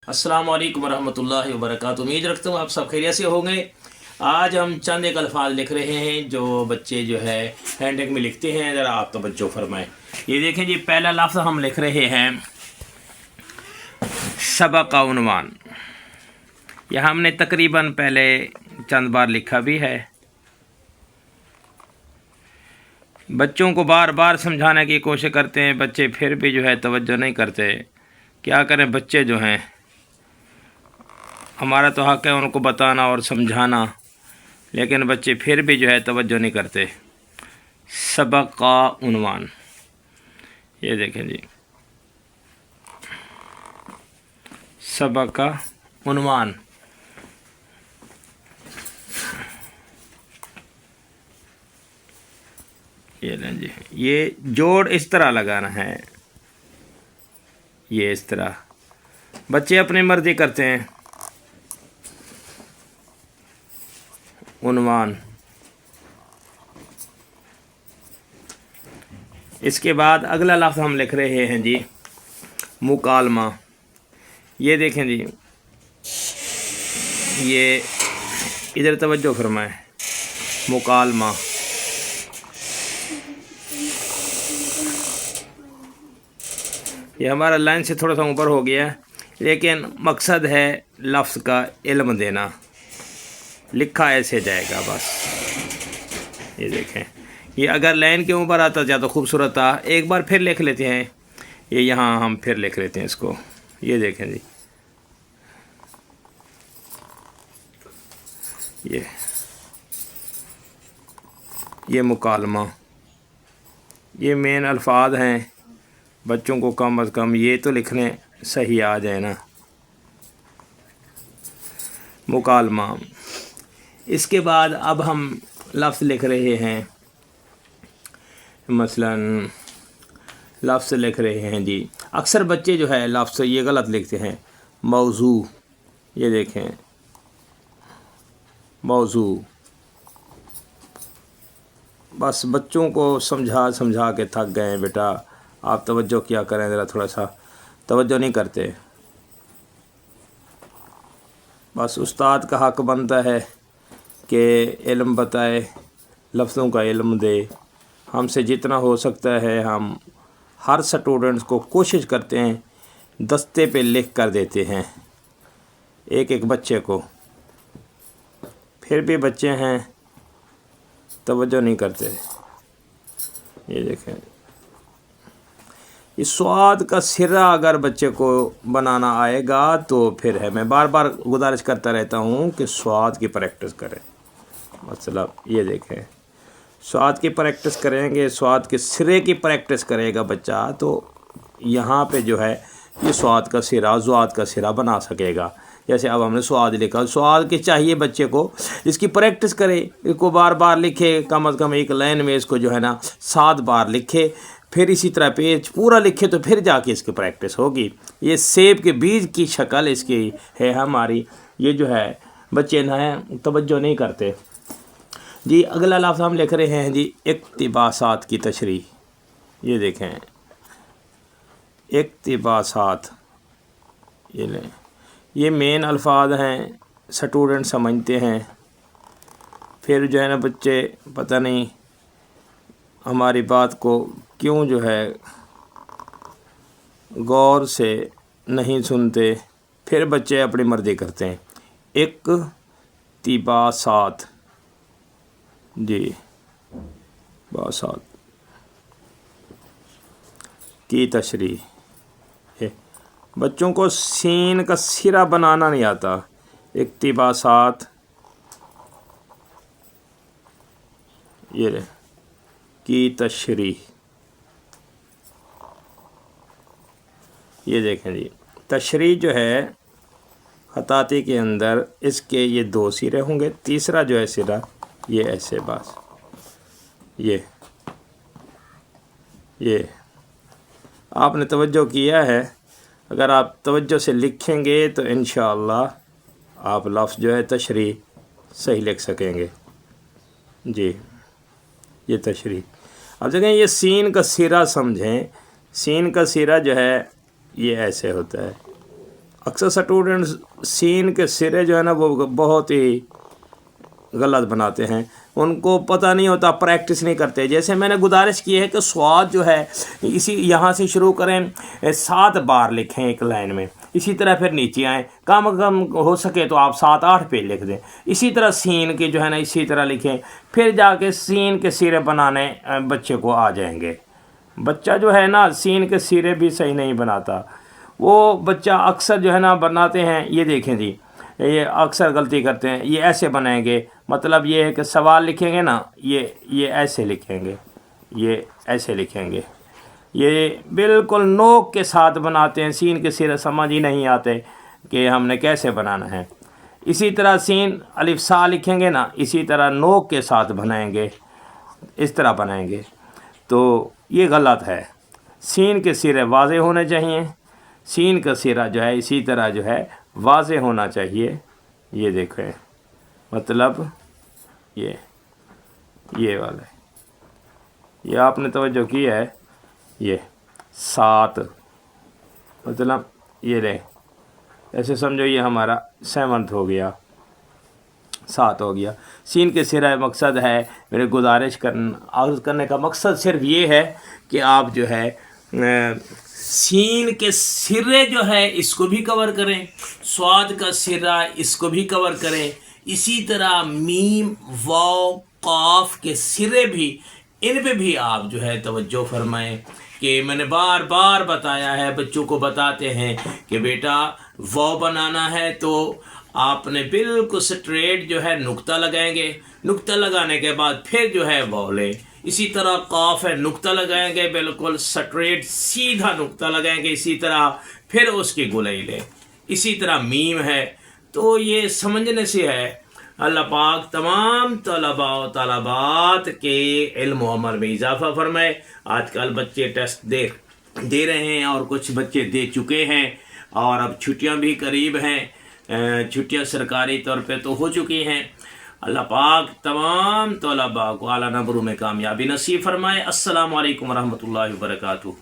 अस्सलाम वालेकुम रहमतुल्लाहि व बरकातुहू। उम्मीद रखता हूँ आप सब खैरियत से होंगे। आज हम चंद एक अल्फाज लिख रहे हैं जो बच्चे जो है हैंडराइटिंग में लिखते हैं। ज़रा आप तवज्जो फरमाएं। ये देखें जी, पहला लफ्ज़ हम लिख रहे हैं सबक का उन्वान। यह हमने तकरीबन पहले चंद बार लिखा भी है। बच्चों को बार बार समझाने की कोशिश करते हैं, बच्चे फिर भी जो है तवज्जो नहीं करते। क्या करें, बच्चे जो हैं, हमारा तो हक़ है उनको बताना और समझाना, लेकिन बच्चे फिर भी जो है तवज्जो नहीं करते। सबक का उन्वान, ये देखें जी, सबक का उन्वान। ये लें जी, ये जोड़ इस तरह लगाना है, ये इस तरह। बच्चे अपनी मर्ज़ी करते हैं। उन्वान, इसके बाद अगला लफ्ज़ हम लिख रहे हैं जी मुकालमा। ये देखें जी, ये इधर तवज्जो फरमाएं। मुकालमा, ये हमारा लाइन से थोड़ा सा ऊपर हो गया, लेकिन मकसद है लफ्ज़ का इल्म देना। लिखा ऐसे जाएगा बस। ये देखें, ये अगर लाइन के ऊपर आता ज़्यादा खूबसूरत था। एक बार फिर लिख लेते हैं, ये यहाँ हम फिर लिख लेते हैं इसको। ये देखें जी, ये मुकालमा, ये मेन अल्फाज हैं। बच्चों को कम अज़ कम ये तो लिखने सही आ जाए ना। मुकालमा। इसके बाद अब हम लफ्ज़ लिख रहे हैं, मसलन लफ्ज़ लिख रहे हैं जी। अक्सर बच्चे जो है लफ्ज़ ये गलत लिखते हैं। मौजू, ये देखें, मौजू। बस बच्चों को समझा समझा के थक गए हैं। बेटा आप तवज्जो किया करें, ज़रा थोड़ा सा तवज्जो नहीं करते। बस उस्ताद का हक़ बनता है कि इल्म बताए, लफ्ज़ों का इल्म दे। हमसे जितना हो सकता है हम हर स्टूडेंट्स को कोशिश करते हैं, दस्ते पे लिख कर देते हैं एक एक बच्चे को। फिर भी बच्चे हैं तवज्जो नहीं करते। ये देखें, इस स्वाद का सिरा अगर बच्चे को बनाना आएगा तो फिर है। मैं बार बार गुजारिश करता रहता हूँ कि स्वाद की प्रैक्टिस करें। मतलब ये देखें, स्वाद की प्रैक्टिस करेंगे, स्वाद के सिरे की प्रैक्टिस करेगा बच्चा, तो यहाँ पे जो है ये स्वाद का सिरा, ज़्वाद का सिरा बना सकेगा। जैसे अब हमने स्वाद लिखा, स्वाद के चाहिए बच्चे को इसकी प्रैक्टिस करे, इसको बार बार लिखे, कम अज़ कम एक लाइन में इसको जो है ना 7 बार लिखे, फिर इसी तरह पेज पूरा लिखे, तो फिर जाके इसकी प्रैक्टिस होगी। ये सेब के बीज की शक्ल इसकी है हमारी। ये जो है बच्चे ना तवज्जो नहीं करते जी। अगला लफ्ज़ हम लिख रहे हैं जी इक़्तिबासात की तशरीह। ये देखें, इक़्तिबासात, ये लें, ये मेन अल्फाज हैं, स्टूडेंट समझते हैं। फिर जो है ना बच्चे पता नहीं हमारी बात को क्यों जो है गौर से नहीं सुनते, फिर बच्चे अपनी मर्ज़ी करते हैं। इक़्तिबासात जी, बासात की तशरीह। बच्चों को सीन का सिरा बनाना नहीं आता। इक़्तिबासात, ये की तशरीह। ये देखें जी, तशरीह जो है खताती के अंदर इसके ये 2 सिरे होंगे, तीसरा जो है सिरा ये ऐसे बस। ये आपने तवज्जो किया है। अगर आप तवज्जो से लिखेंगे तो इंशाअल्लाह आप लफ्ज़ जो है तशरीह सही लिख सकेंगे जी। ये तशरीह। अब देखें, ये सीन का सिरा समझें। सीन का सिरा जो है ये ऐसे होता है, अक्सर स्टूडेंट्स सीन के सिरे जो है ना वो बहुत ही गलत बनाते हैं, उनको पता नहीं होता, प्रैक्टिस नहीं करते। जैसे मैंने गुजारिश की है कि स्वाद जो है इसी यहाँ से शुरू करें, 7 बार लिखें एक लाइन में, इसी तरह फिर नीचे आएँ, कम हो सके तो आप 7-8 पेज लिख दें। इसी तरह सीन के जो है ना इसी तरह लिखें, फिर जाके सीन के सिरे बनाने बच्चे को आ जाएंगे। बच्चा जो है ना सीन के सिरे भी सही नहीं बनाता, वो बच्चा अक्सर जो है ना बनाते हैं, ये देखें जी, ये अक्सर गलती करते हैं। ये ऐसे बनाएंगे, मतलब ये है कि सवाल लिखेंगे ना, ये ऐसे लिखेंगे, ये ऐसे लिखेंगे, ये बिल्कुल नोक के साथ बनाते हैं। सीन के सिरे समझ ही नहीं आते कि हमने कैसे बनाना है। इसी तरह सीन अलिफ सा लिखेंगे ना, इसी तरह नोक के साथ बनाएंगे, इस तरह बनाएंगे, तो ये गलत है। सीन के सिरे वाज़े होने चाहिए, सीन का सिरा जो है इसी तरह जो है वाज़े होना चाहिए। ये देखें, मतलब ये वाला है, ये आपने तवज्जो की है, ये 7, मतलब ये ले, ऐसे समझो ये हमारा 7th हो गया, 7 हो गया। सीन के सिरा मकसद है, मेरे गुजारिश करने का मकसद सिर्फ ये है कि आप जो है सीन के सिरे जो है इसको भी कवर करें, स्वाद का सिरा इसको भी कवर करें, इसी तरह मीम वाव काफ के सिरे भी, इन पे भी आप जो है तवज्जो फरमाएं। कि मैंने बार बार बताया है, बच्चों को बताते हैं कि बेटा वाव बनाना है तो आपने बिल्कुल स्ट्रेट जो है नुक्ता लगाएंगे, नुक्ता लगाने के बाद फिर जो है वाव लें। इसी तरह काफ है, नुक्ता लगाएंगे, बिल्कुल स्ट्रेट सीधा नुक्ता लगाएंगे, इसी तरह फिर उसकी गुलाई लें। इसी तरह मीम है, तो ये समझने से है। अल्लाह पाक तमाम तलबा और तलबात के इल्म व अमल में इजाफा फरमाए। आजकल बच्चे टेस्ट दे रहे हैं और कुछ बच्चे दे चुके हैं, और अब छुट्टियां भी करीब हैं, छुट्टियां सरकारी तौर पे तो हो चुकी हैं। अल्लाह पाक तमाम तलबा को आला नंबरों में कामयाबी नसीब फरमाए। अस्सलामु अलैकुम रहमतुल्लाहि व बरकातुहू।